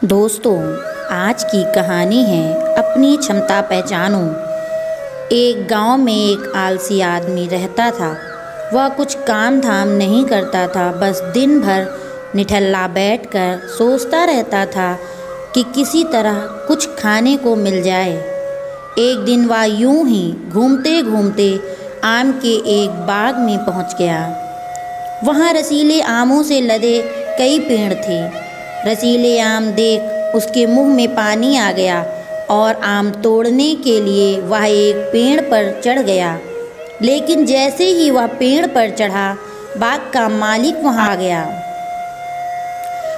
दोस्तों, आज की कहानी है अपनी क्षमता पहचानो। एक गांव में एक आलसी आदमी रहता था। वह कुछ काम धाम नहीं करता था, बस दिन भर निठल्ला बैठकर सोचता रहता था कि किसी तरह कुछ खाने को मिल जाए। एक दिन वह यूं ही घूमते घूमते आम के एक बाग में पहुंच गया। वहां रसीले आमों से लदे कई पेड़ थे। रसीले आम देख उसके मुंह में पानी आ गया और आम तोड़ने के लिए वह एक पेड़ पर चढ़ गया। लेकिन जैसे ही वह पेड़ पर चढ़ा, बाग का मालिक वहां आ गया।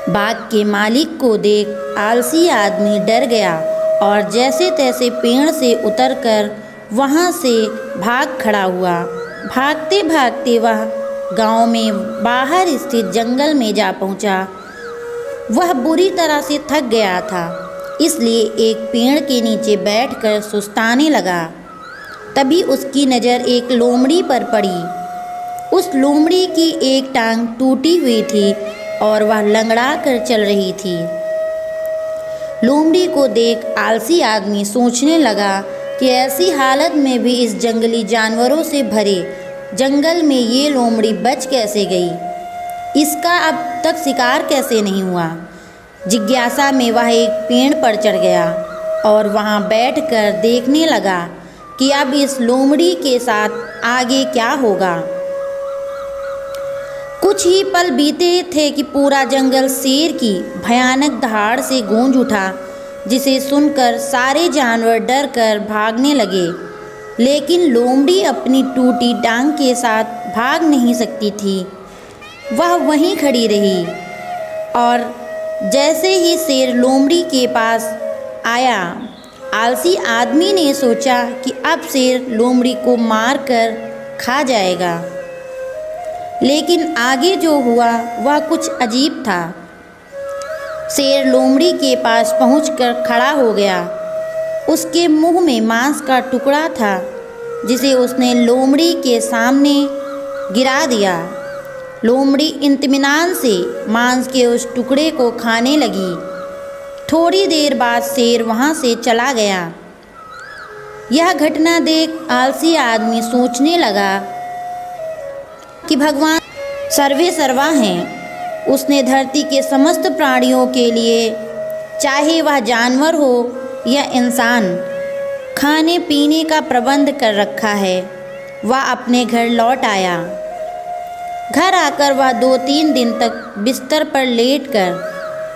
बाग के मालिक को देख आलसी आदमी डर गया और जैसे तैसे पेड़ से उतरकर वहां से भाग खड़ा हुआ। भागते भागते वह गांव में बाहर स्थित जंगल में जा पहुंचा। वह बुरी तरह से थक गया था, इसलिए एक पेड़ के नीचे बैठकर सुस्ताने लगा। तभी उसकी नज़र एक लोमड़ी पर पड़ी। उस लोमड़ी की एक टांग टूटी हुई थी और वह लंगड़ा कर चल रही थी। लोमड़ी को देख आलसी आदमी सोचने लगा कि ऐसी हालत में भी इस जंगली जानवरों से भरे जंगल में ये लोमड़ी बच कैसे गई, इसका अब तक शिकार कैसे नहीं हुआ। जिज्ञासा में वह एक पेड़ पर चढ़ गया और वहां बैठकर देखने लगा कि अब इस लोमड़ी के साथ आगे क्या होगा। कुछ ही पल बीते थे कि पूरा जंगल शेर की भयानक दहाड़ से गूंज उठा, जिसे सुनकर सारे जानवर डर कर भागने लगे। लेकिन लोमड़ी अपनी टूटी टांग के साथ भाग नहीं सकती थी। वह वहीं खड़ी रही और जैसे ही शेर लोमड़ी के पास आया, आलसी आदमी ने सोचा कि अब शेर लोमड़ी को मार कर खा जाएगा। लेकिन आगे जो हुआ वह कुछ अजीब था। शेर लोमड़ी के पास पहुंचकर खड़ा हो गया। उसके मुंह में मांस का टुकड़ा था, जिसे उसने लोमड़ी के सामने गिरा दिया। लोमड़ी इत्मीनान से मांस के उस टुकड़े को खाने लगी। थोड़ी देर बाद शेर वहां से चला गया। यह घटना देख आलसी आदमी सोचने लगा कि भगवान सर्वे सर्वा हैं। उसने धरती के समस्त प्राणियों के लिए, चाहे वह जानवर हो या इंसान, खाने पीने का प्रबंध कर रखा है। वह अपने घर लौट आया। घर आकर वह 2-3 दिन तक बिस्तर पर लेटकर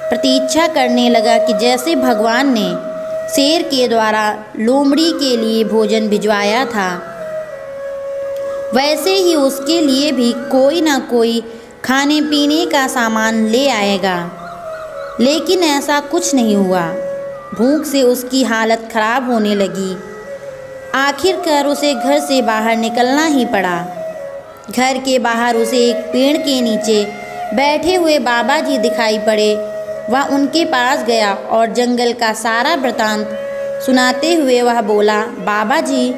प्रतीक्षा करने लगा कि जैसे भगवान ने शेर के द्वारा लोमड़ी के लिए भोजन भिजवाया था, वैसे ही उसके लिए भी कोई ना कोई खाने पीने का सामान ले आएगा। लेकिन ऐसा कुछ नहीं हुआ। भूख से उसकी हालत खराब होने लगी। आखिरकार उसे घर से बाहर निकलना ही पड़ा। घर के बाहर उसे एक पेड़ के नीचे बैठे हुए बाबा जी दिखाई पड़े। वह उनके पास गया और जंगल का सारा वृतांत सुनाते हुए वह बोला, बाबा जी,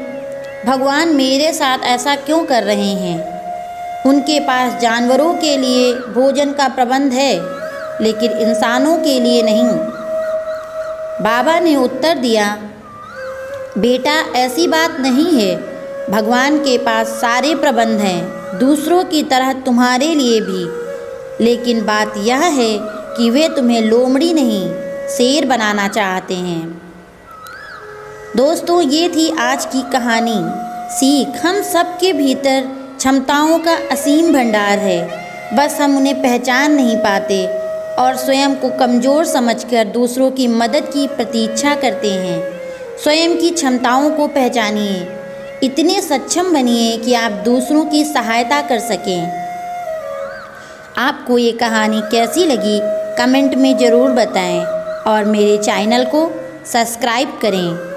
भगवान मेरे साथ ऐसा क्यों कर रहे हैं? उनके पास जानवरों के लिए भोजन का प्रबंध है, लेकिन इंसानों के लिए नहीं। बाबा ने उत्तर दिया, बेटा, ऐसी बात नहीं है। भगवान के पास सारे प्रबंध हैं, दूसरों की तरह तुम्हारे लिए भी। लेकिन बात यह है कि वे तुम्हें लोमड़ी नहीं, शेर बनाना चाहते हैं। दोस्तों, ये थी आज की कहानी। सीख, हम सबके भीतर क्षमताओं का असीम भंडार है, बस हम उन्हें पहचान नहीं पाते और स्वयं को कमज़ोर समझकर दूसरों की मदद की प्रतीक्षा करते हैं। स्वयं की क्षमताओं को पहचानिए, इतने सक्षम बनिए कि आप दूसरों की सहायता कर सकें। आपको ये कहानी कैसी लगी कमेंट में ज़रूर बताएं और मेरे चैनल को सब्सक्राइब करें।